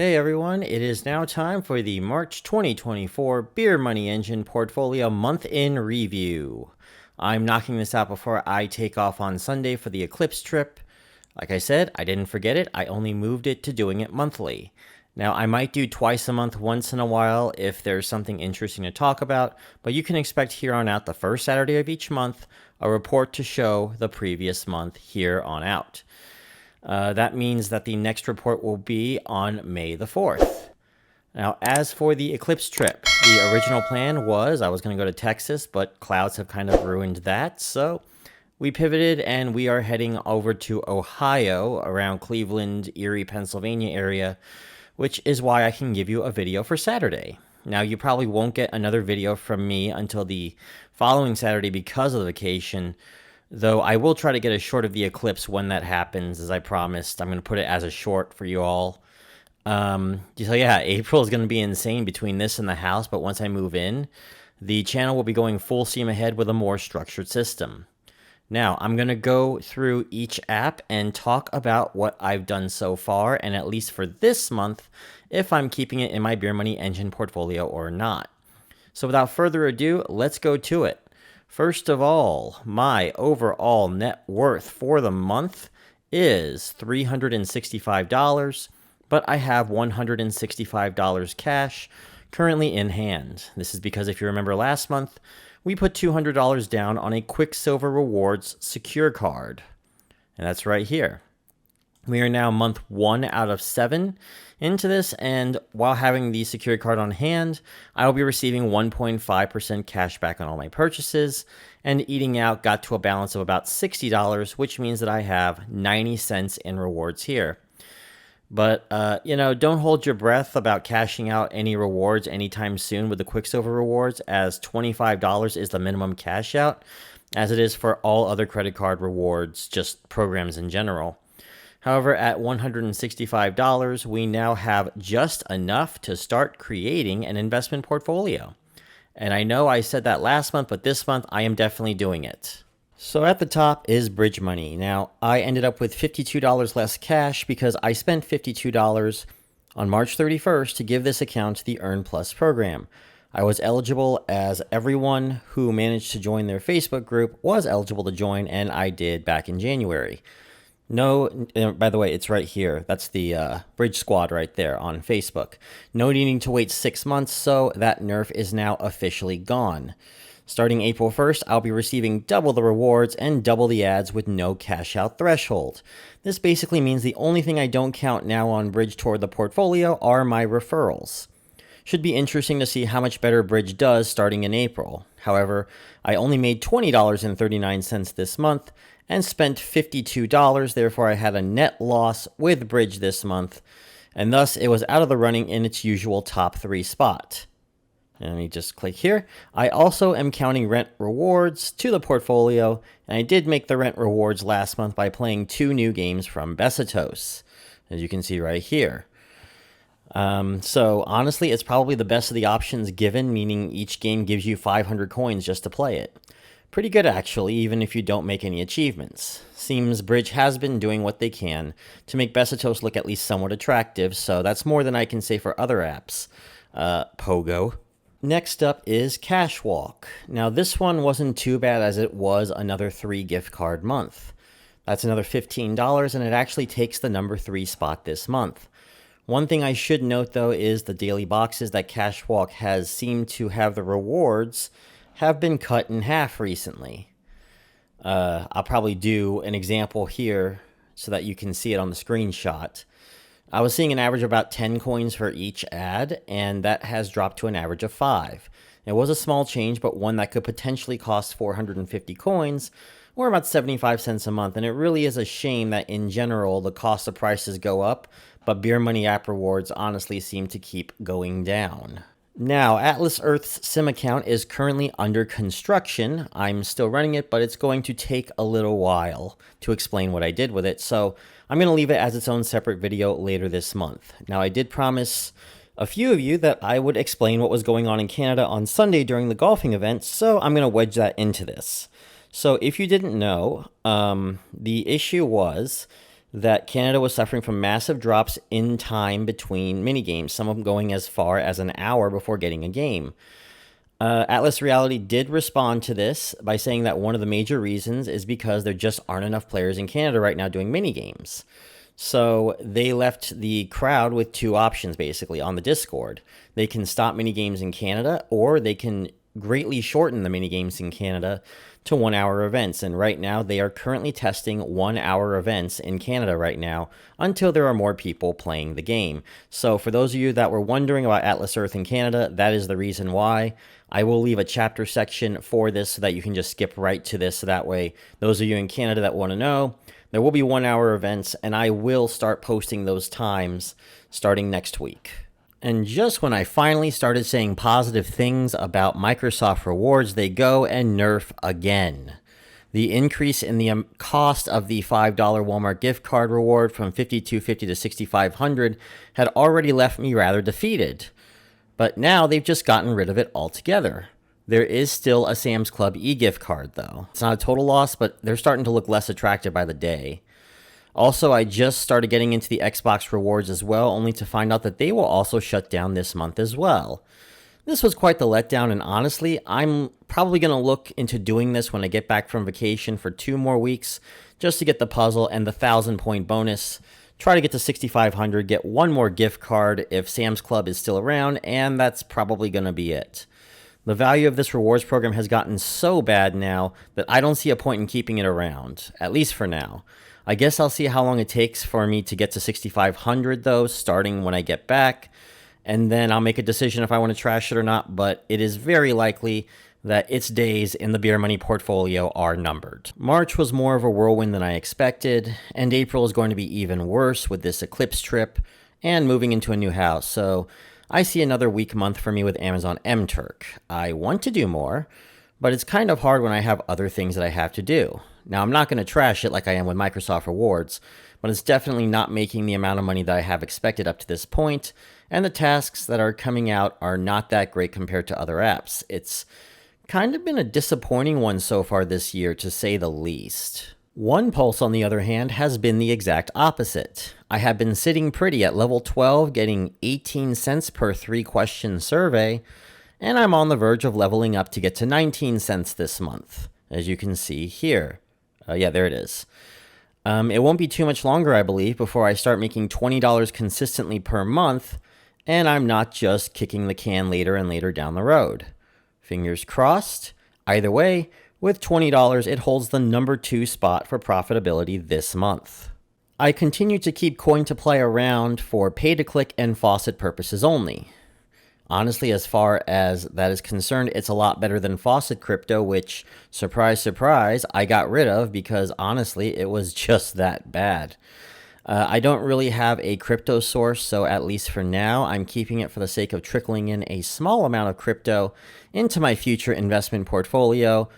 Hey everyone, it is now time for the March 2024 Beer Money Engine Portfolio Month in Review. I'm knocking this out before I take off on Sunday for the Eclipse trip. Like I said, I didn't forget it, I only moved it to doing it monthly. Now, I might do twice a month once in a while if there's something interesting to talk about, but you can expect here on out the first Saturday of each month a report to show the previous month here on out. That means that the next report will be on May the 4th. Now, as for the Eclipse trip, the original plan was I was going to go to Texas, but clouds have kind of ruined that. So we pivoted and we are heading over to Ohio around Cleveland, Erie, Pennsylvania area, which is why I can give you a video for Saturday. Now, you probably won't get another video from me until the following Saturday because of the vacation, though I will try to get a short of the eclipse when that happens, as I promised. I'm going to put it as a short for you all. So yeah, April is going to be insane between this and the house, but once I move in, the channel will be going full steam ahead with a more structured system. Now, I'm going to go through each app and talk about what I've done so far, and at least for this month, if I'm keeping it in my Beer Money Engine portfolio or not. So without further ado, let's go to it. First of all, my overall net worth for the month is $365, but I have $165 cash currently in hand. This is because if you remember last month, we put $200 down on a Quicksilver Rewards secure card. And that's right here. We are now month 1 out of 7 into this, and while having the secured card on hand, I will be receiving 1.5% cash back on all my purchases, and eating out got to a balance of about $60, which means that I have 90 cents in rewards here. But, don't hold your breath about cashing out any rewards anytime soon with the Quicksilver Rewards, as $25 is the minimum cash out, as it is for all other credit card rewards, just programs in general. However, at $165, we now have just enough to start creating an investment portfolio. And I know I said that last month, but this month I am definitely doing it. So at the top is Bridge Money. Now, I ended up with $52 less cash because I spent $52 on March 31st to give this account the Earn Plus program. I was eligible, as everyone who managed to join their Facebook group was eligible to join, and I did back in January. No, by the way, it's right here. That's the Bridge Squad right there on Facebook. No needing to wait 6 months, so that nerf is now officially gone. Starting April 1st, I'll be receiving double the rewards and double the ads with no cash out threshold. This basically means the only thing I don't count now on Bridge toward the portfolio are my referrals. Should be interesting to see how much better Bridge does starting in April. However, I only made $20.39 this month and spent $52, therefore I had a net loss with Bridge this month, and thus it was out of the running in its usual top 3 spot. And let me just click here. I also am counting rent rewards to the portfolio, and I did make the rent rewards last month by playing 2 new games from Besitos, as you can see right here. So honestly, it's probably the best of the options given, meaning each game gives you 500 coins just to play it. Pretty good, actually, even if you don't make any achievements. Seems Bridge has been doing what they can to make Besitos look at least somewhat attractive, so that's more than I can say for other apps. Pogo. Next up is Cashwalk. Now, this one wasn't too bad, as it was another 3 gift card month. That's another $15, and it actually takes the number 3 spot this month. One thing I should note, though, is the daily boxes that Cashwalk has seemed to have the rewards have been cut in half recently. I'll probably do an example here so that you can see it on the screenshot. I was seeing an average of about 10 coins for each ad, and that has dropped to an average of 5. It was a small change, but one that could potentially cost 450 coins, or about 75 cents a month, and it really is a shame that in general the cost of prices go up, but Beer Money app rewards honestly seem to keep going down. Now, Atlas Earth's sim account is currently under construction. I'm still running it, but it's going to take a little while to explain what I did with it, so I'm going to leave it as its own separate video later this month. Now, I did promise a few of you that I would explain what was going on in Canada on Sunday during the golfing event, so I'm going to wedge that into this. So if you didn't know, the issue was that Canada was suffering from massive drops in time between minigames, some of them going as far as an hour before getting a game. Atlas Reality did respond to this by saying that one of the major reasons is because there just aren't enough players in Canada right now doing minigames. So they left the crowd with two options basically on the Discord. They can stop minigames in Canada, or they can greatly shorten the minigames in Canada to 1 hour events. And right now they are currently testing 1 hour events in Canada right now until there are more people playing the game. So for those of you that were wondering about Atlas Earth in Canada, that is the reason why. I will leave a chapter section for this so that you can just skip right to this. So that way, those of you in Canada that want to know, there will be 1 hour events, and I will start posting those times starting next week. And just when I finally started saying positive things about Microsoft rewards, they go and nerf again. The increase in the cost of the $5 Walmart gift card reward from $52.50 to $6,500 had already left me rather defeated. But now they've just gotten rid of it altogether. There is still a Sam's Club e-gift card, though. It's not a total loss, but they're starting to look less attractive by the day. Also, I just started getting into the Xbox rewards as well, only to find out that they will also shut down this month as well. This was quite the letdown, and honestly, I'm probably going to look into doing this when I get back from vacation for 2 more weeks, just to get the puzzle and the 1,000-point bonus. Try to get to 6,500, get 1 more gift card if Sam's Club is still around, and that's probably going to be it. The value of this rewards program has gotten so bad now that I don't see a point in keeping it around, at least for now. I guess I'll see how long it takes for me to get to 6,500 though, starting when I get back, and then I'll make a decision if I want to trash it or not, but it is very likely that its days in the beer money portfolio are numbered. March was more of a whirlwind than I expected, and April is going to be even worse with this eclipse trip and moving into a new house, so I see another weak month for me with Amazon mTurk. I want to do more, but it's kind of hard when I have other things that I have to do. Now, I'm not going to trash it like I am with Microsoft Rewards, but it's definitely not making the amount of money that I have expected up to this point, and the tasks that are coming out are not that great compared to other apps. It's kind of been a disappointing one so far this year, to say the least. OnePulse, on the other hand, has been the exact opposite. I have been sitting pretty at level 12, getting 18 cents per 3-question survey, and I'm on the verge of leveling up to get to 19 cents this month, as you can see here. Yeah, there it is. It won't be too much longer, I believe, before I start making $20 consistently per month, and I'm not just kicking the can later and later down the road. Fingers crossed. Either way, with $20, it holds the number 2 spot for profitability this month. I continue to keep Cointiply around for pay-to-click and faucet purposes only. Honestly, as far as that is concerned, it's a lot better than faucet crypto, which, surprise, surprise, I got rid of because honestly, it was just that bad. I don't really have a crypto source, so at least for now, I'm keeping it for the sake of trickling in a small amount of crypto into my future investment portfolio.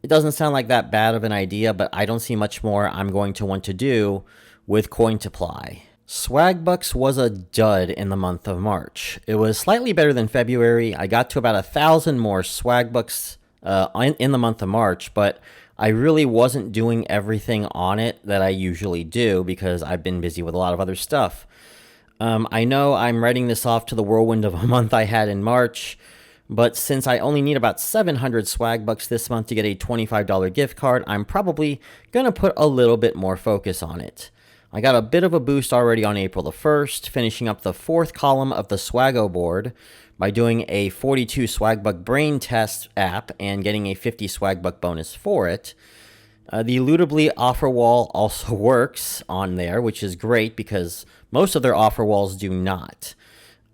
It doesn't sound like that bad of an idea, but I don't see much more I'm going to want to do with Cointiply. Swagbucks was a dud in the month of March. It was slightly better than February. I got to about 1,000 more Swagbucks in the month of March, but I really wasn't doing everything on it that I usually do because I've been busy with a lot of other stuff. I know I'm writing this off to the whirlwind of a month I had in March, but since I only need about 700 Swagbucks this month to get a $25 gift card, I'm probably going to put a little bit more focus on it. I got a bit of a boost already on April the 1st, finishing up the 4th column of the Swaggo board by doing a 42 Swagbuck brain test app and getting a 50 Swagbuck bonus for it. The Lootably offer wall also works on there, which is great because most of their offer walls do not.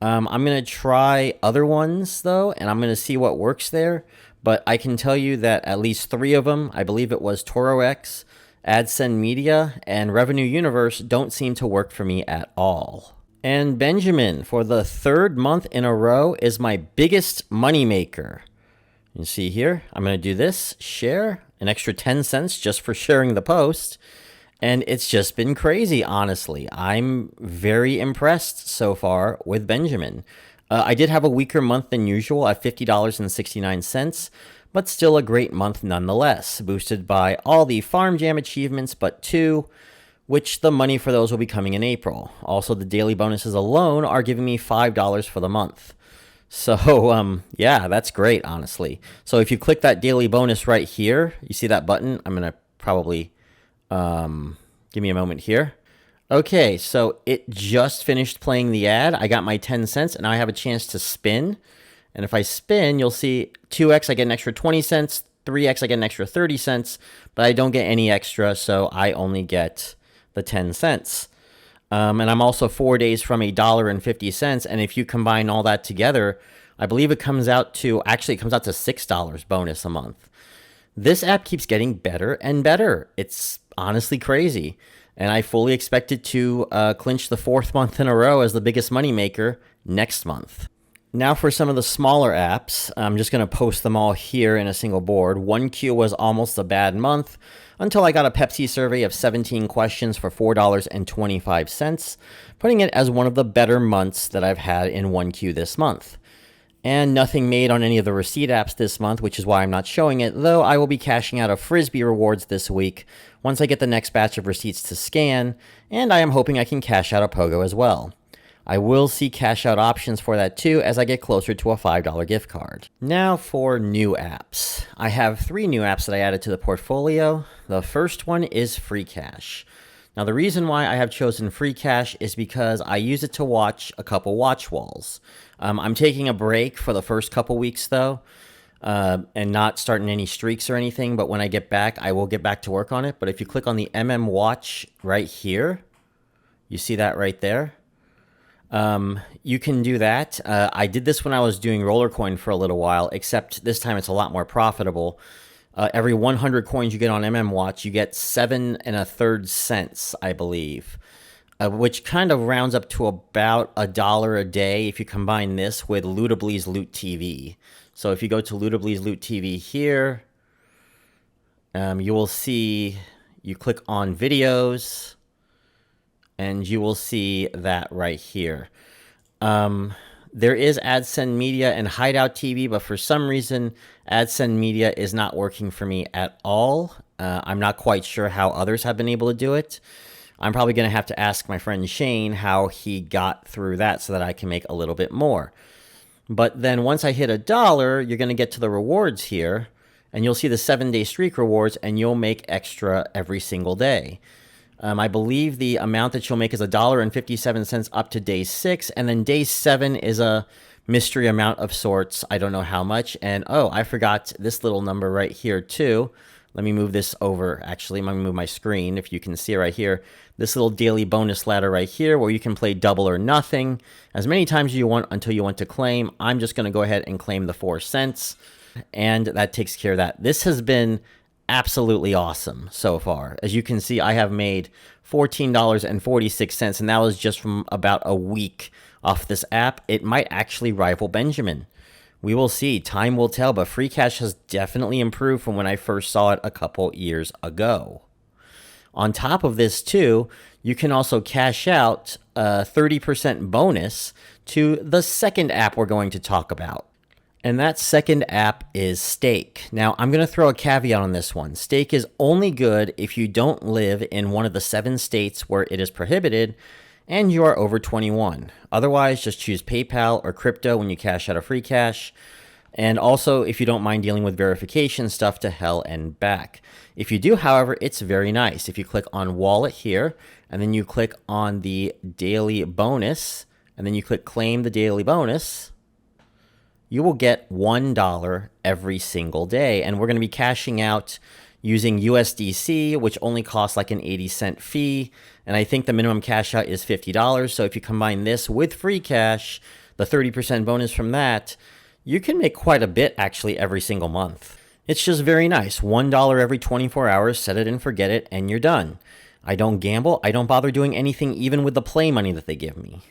I'm going to try other ones, though, and I'm going to see what works there. But I can tell you that at least 3 of them, I believe it was ToroX, AdSend Media, and Revenue Universe, don't seem to work for me at all. And Benjamin, for the 3rd month in a row, is my biggest moneymaker. You see here, I'm going to do this, share, an extra 10 cents just for sharing the post. And it's just been crazy, honestly. I'm very impressed so far with Benjamin. I did have a weaker month than usual at $50.69, but still a great month nonetheless, boosted by all the Farm Jam achievements but 2, which the money for those will be coming in April. Also, the daily bonuses alone are giving me $5 for the month. So, yeah, that's great, honestly. So if you click that daily bonus right here, you see that button? I'm going to probably, give me a moment here. Okay, so it just finished playing the ad. I got my 10 cents, and now I have a chance to spin. And if I spin, you'll see 2x, I get an extra 20 cents. 3x, I get an extra 30 cents, but I don't get any extra, so I only get the 10 cents. And I'm also 4 days from $1.50, and if you combine all that together, I believe it comes out to, actually it comes out to $6 bonus a month. This app keeps getting better and better. It's honestly crazy. And I fully expect it to clinch the 4th month in a row as the biggest moneymaker next month. Now for some of the smaller apps, I'm just going to post them all here in a single board. 1Q was almost a bad month until I got a Pepsi survey of 17 questions for $4.25, putting it as one of the better months that I've had in 1Q this month. And nothing made on any of the receipt apps this month, which is why I'm not showing it, though I will be cashing out of Frisbee rewards this week once I get the next batch of receipts to scan, and I am hoping I can cash out a Pogo as well. I will see cash out options for that too as I get closer to a $5 gift card. Now for new apps. I have 3 new apps that I added to the portfolio. The first one is Freecash. Now the reason why I have chosen Freecash is because I use it to watch a couple watch walls. I'm taking a break for the first couple weeks though, and not starting any streaks or anything, but when I get back, I will get back to work on it. But if you click on the Watch right here, you see that right there? You can do that. I did this when I was doing Rollercoin for a little while, except this time it's a lot more profitable. Every 100 coins you get on Watch, you get 7 1/3 cents, I believe, which kind of rounds up to about $1 a day if you combine this with Lootably's Loot TV. So if you go to Lootably's Loot TV here, you will see, you click on videos, and you will see that right here. There is AdSend Media and Hideout TV, but for some reason, AdSend Media is not working for me at all. I'm not quite sure how others have been able to do it. I'm probably going to have to ask my friend Shane how he got through that so that I can make a little bit more. But then once I hit $1, you're going to get to the rewards here, and you'll see the 7-day streak rewards, and you'll make extra every single day. I believe the amount that you'll make is $1.57 up to day 6, and then day 7 is a mystery amount of sorts. I don't know how much. And oh, I forgot this little number right here too. Let me move this over. Actually, I'm going to move my screen if you can see right here. This little daily bonus ladder right here where you can play double or nothing as many times as you want until you want to claim. I'm just going to go ahead and claim the 4 cents, and that takes care of that. This has been absolutely awesome so far. As you can see, I have made $14.46, and that was just from about a week off this app. It might actually rival Benjamin. We will see. Time will tell, but Freecash has definitely improved from when I first saw it a couple years ago. On top of this too, you can also cash out a 30% bonus to the second app we're going to talk about. And that second app is Stake. Now, I'm going to throw a caveat on this one. Stake is only good if you don't live in one of the 7 states where it is prohibited and you are over 21. Otherwise, just choose PayPal or crypto when you cash out of Freecash. And also, if you don't mind dealing with verification stuff, to hell and back. If you do, however, it's very nice. If you click on Wallet here, and then you click on the Daily Bonus, and then you click Claim the Daily Bonus, you will get $1 every single day. And we're going to be cashing out using USDC, which only costs like an 80-cent fee. And I think the minimum cash out is $50. So if you combine this with Freecash, the 30% bonus from that, you can make quite a bit actually every single month. It's just very nice. $1 every 24 hours, set it and forget it, and you're done. I don't gamble. I don't bother doing anything even with the play money that they give me.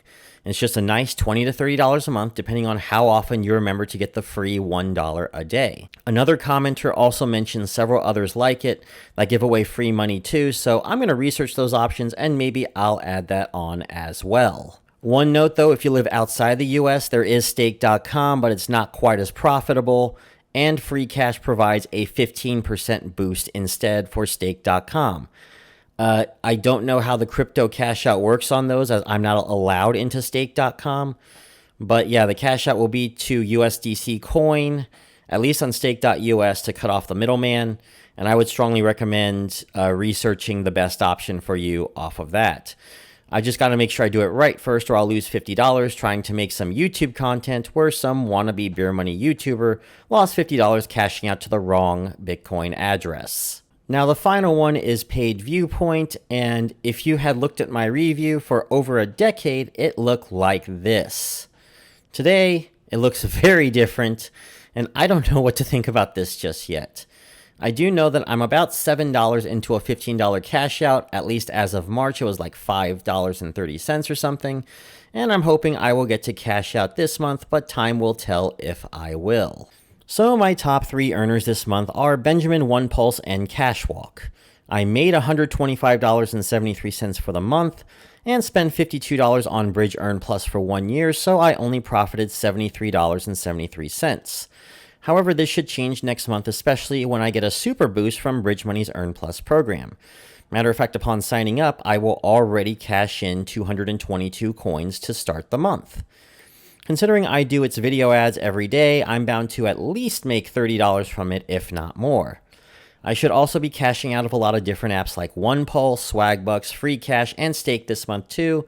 And it's just a nice $20 to $30 a month, depending on how often you remember to get the free $1 a day. Another commenter also mentioned several others like it that give away free money too, so I'm going to research those options and maybe I'll add that on as well. One note though, if you live outside the US, there is stake.com, but it's not quite as profitable, and Freecash provides a 15% boost instead for stake.com. I don't know how the crypto cash out works on those, as I'm not allowed into stake.com. But yeah, the cash out will be to USDC coin, at least on stake.us, to cut off the middleman. And I would strongly recommend researching the best option for you off of that. I just got to make sure I do it right first, or I'll lose $50 trying to make some YouTube content where some wannabe beer money YouTuber lost $50 cashing out to the wrong Bitcoin address. Now, the final one is Paid Viewpoint, and if you had looked at my review for over a decade, it looked like this. Today, it looks very different, and I don't know what to think about this just yet. I do know that I'm about $7 into a $15 cash out, at least as of March. It was like $5.30 or something, and I'm hoping I will get to cash out this month, but time will tell if I will. So my top 3 earners this month are Benjamin, OnePulse, and Cashwalk. I made $125.73 for the month and spent $52 on Bridge Earn Plus for 1 year, so I only profited $73.73. However, this should change next month, especially when I get a super boost from Bridge Money's Earn Plus program. Matter of fact, upon signing up, I will already cash in 222 coins to start the month. Considering I do its video ads every day, I'm bound to at least make $30 from it, if not more. I should also be cashing out of a lot of different apps like OnePulse, Swagbucks, Freecash, and Stake this month too.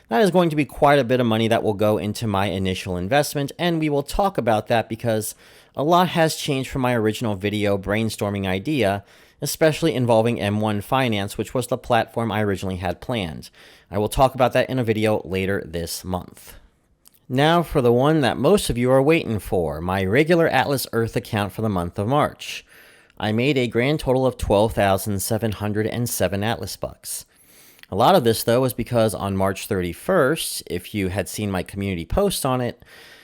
That is going to be quite a bit of money that will go into my initial investment, and we will talk about that because a lot has changed from my original video brainstorming idea, especially involving M1 Finance, which was the platform I originally had planned. I will talk about that in a video later this month. Now for the one that most of you are waiting for, my regular Atlas Earth account for the month of March. I made a grand total of 12,707 Atlas Bucks. A lot of this, though, was because on March 31st, if you had seen my community post on it,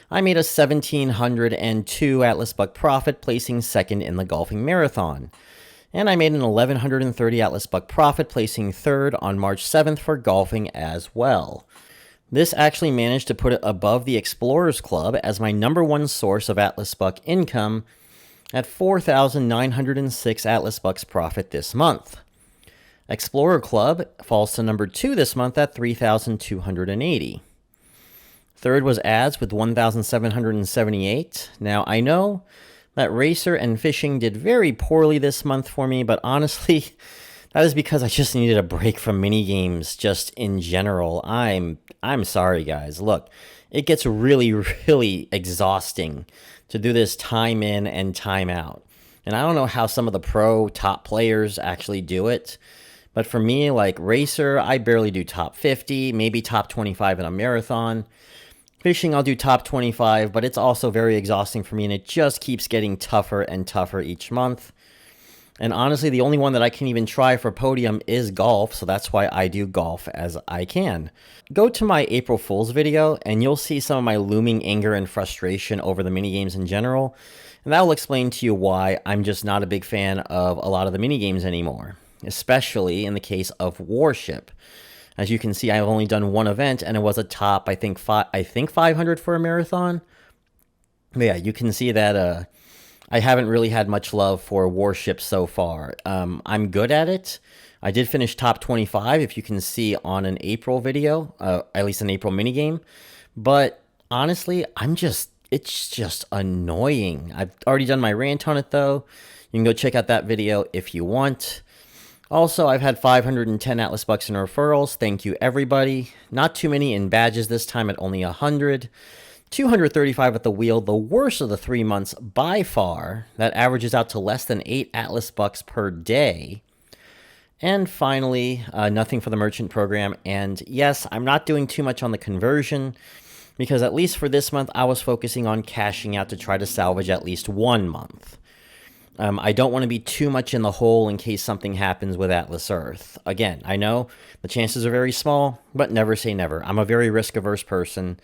I made a 1,702 Atlas Buck profit, placing second in the golfing marathon. And I made an 1,130 Atlas Buck profit, placing third on March 7th for golfing as well. This actually managed to put it above the Explorers Club as my number one source of Atlas Buck income at 4,906 Atlas Bucks profit this month. Explorer Club falls to number 2 this month at 3,280. Third was ads with 1,778. Now, I know that Racer and Fishing did very poorly this month for me, but honestly, that is because I just needed a break from minigames just in general. I'm sorry, guys. Look, it gets really, really exhausting to do this time in and time out. And I don't know how some of the pro top players actually do it. But for me, like Racer, I barely do top 50, maybe top 25 in a marathon. Fishing, I'll do top 25, but it's also very exhausting for me, and it just keeps getting tougher and tougher each month. And honestly, the only one that I can even try for podium is golf, so that's why I do golf as I can. Go to my April Fool's video, and you'll see some of my looming anger and frustration over the minigames in general, and that will explain to you why I'm just not a big fan of a lot of the minigames anymore, especially in the case of Warship. As you can see, I've only done one event, and it was a top, I think 500 for a marathon. But yeah, you can see that I haven't really had much love for Warship so far. I'm good at it. I did finish top 25, if you can see on an April video, at least an April minigame. But honestly, it's just annoying. I've already done my rant on it, though. You can go check out that video if you want. Also, I've had 510 Atlas Bucks in referrals. Thank you, everybody. Not too many in badges this time at only 100. 235 at the wheel, the worst of the 3 months by far. That averages out to less than 8 Atlas Bucks per day. And finally, nothing for the merchant program. And yes, I'm not doing too much on the conversion, because at least for this month, I was focusing on cashing out to try to salvage at least 1 month. I don't want to be too much in the hole in case something happens with Atlas Earth. Again, I know the chances are very small, but never say never. I'm a very risk-averse person.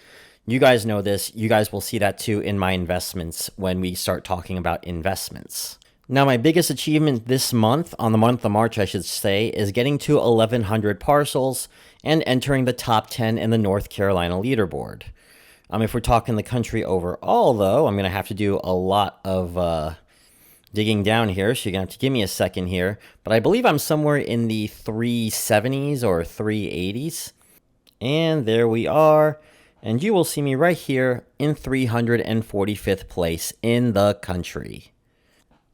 You guys know this. You guys will see that too in my investments when we start talking about investments. Now, my biggest achievement this month, on the month of March, I should say, is getting to 1,100 parcels and entering the top 10 in the North Carolina leaderboard. If we're talking the country overall, though, I'm going to have to do a lot of digging down here, so you're going to have to give me a second here. But I believe I'm somewhere in the 370s or 380s. And there we are. And you will see me right here in 345th place in the country.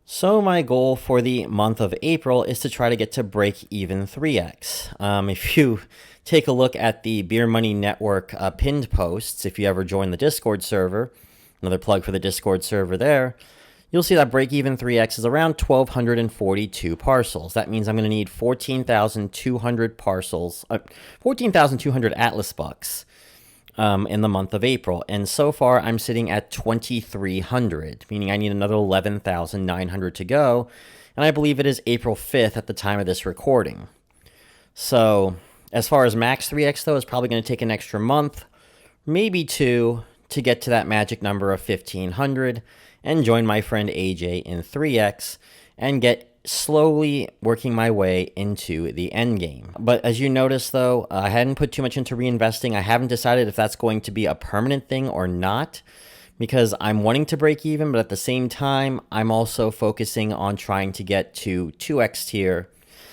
So my goal for the month of April is to try to get to break even 3x. If you take a look at the Beer Money Network pinned posts, if you ever join the Discord server, another plug for the Discord server there, you'll see that break even 3x is around 1,242 parcels. That means I'm going to need 14,200 parcels, 14,200 Atlas bucks in the month of April. And so far, I'm sitting at 2,300, meaning I need another 11,900 to go. And I believe it is April 5th at the time of this recording. So as far as max 3x, though, it's probably going to take an extra month, maybe two, to get to that magic number of 1,500 and join my friend AJ in 3x and get slowly working my way into the end game. But as you notice, though, I hadn't put too much into reinvesting. I haven't decided if that's going to be a permanent thing or not, because I'm wanting to break even, but at the same time, I'm also focusing on trying to get to 2x tier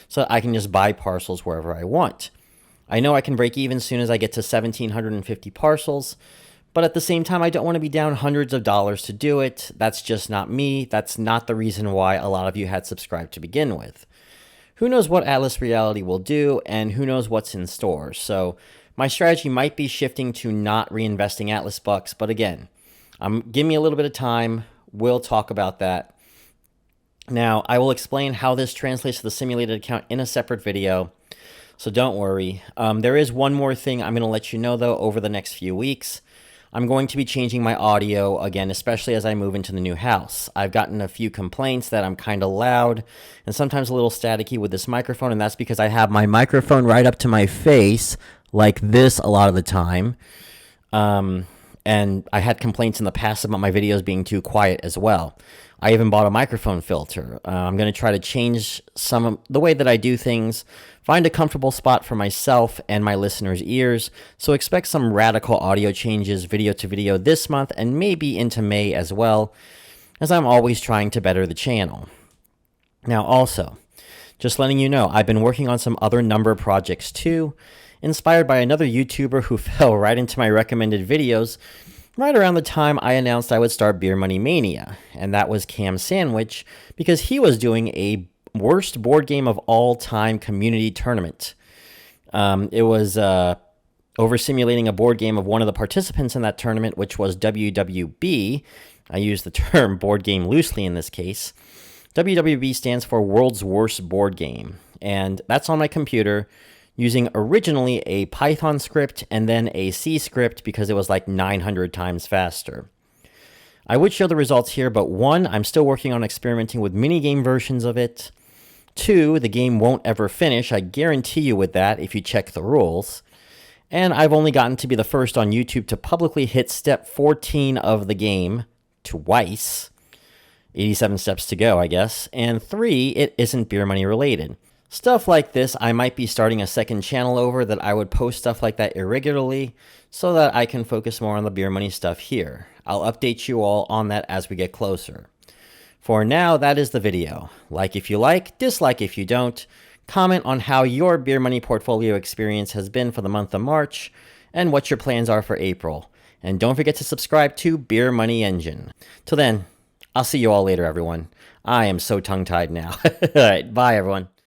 so I can just buy parcels wherever I want. I know I can break even as soon as I get to 1,750 parcels, but at the same time, I don't want to be down hundreds of dollars to do it. That's just not me. That's not the reason why a lot of you had subscribed to begin with. Who knows what Atlas Reality will do, and who knows what's in store. So my strategy might be shifting to not reinvesting Atlas bucks, but again, give me a little bit of time. We'll talk about that. Now, I will explain how this translates to the simulated account in a separate video, so don't worry. There is one more thing I'm going to let you know, though, over the next few weeks. I'm going to be changing my audio again, especially as I move into the new house. I've gotten a few complaints that I'm kind of loud and sometimes a little staticky with this microphone, and that's because I have my microphone right up to my face like this a lot of the time. And I had complaints in the past about my videos being too quiet as well. I even bought a microphone filter. I'm going to try to change some of the way that I do things, find a comfortable spot for myself and my listeners' ears. So expect some radical audio changes video to video this month and maybe into May as well, as I'm always trying to better the channel. Now also, just letting you know, I've been working on some other number projects too, inspired by another YouTuber who fell right into my recommended videos right around the time I announced I would start Beer Money Mania, and that was Cam Sandwich, because he was doing a worst board game of all time community tournament. It was over simulating a board game of one of the participants in that tournament, which was WWB. I use the term board game loosely in this case. WWB stands for World's Worst Board Game, and that's on my computer, using originally a Python script and then a C script because it was like 900 times faster. I would show the results here, but one, I'm still working on experimenting with minigame versions of it. Two, the game won't ever finish, I guarantee you with that if you check the rules. And I've only gotten to be the first on YouTube to publicly hit step 14 of the game twice. 87 steps to go, I guess. And three, it isn't beer money related. Stuff like this, I might be starting a second channel over that I would post stuff like that irregularly so that I can focus more on the beer money stuff here. I'll update you all on that as we get closer. For now, that is the video. Like if you like, dislike if you don't. Comment on how your beer money portfolio experience has been for the month of March and what your plans are for April. And don't forget to subscribe to Beer Money Engine. Till then, I'll see you all later, everyone. I am so tongue-tied now. All right, bye, everyone.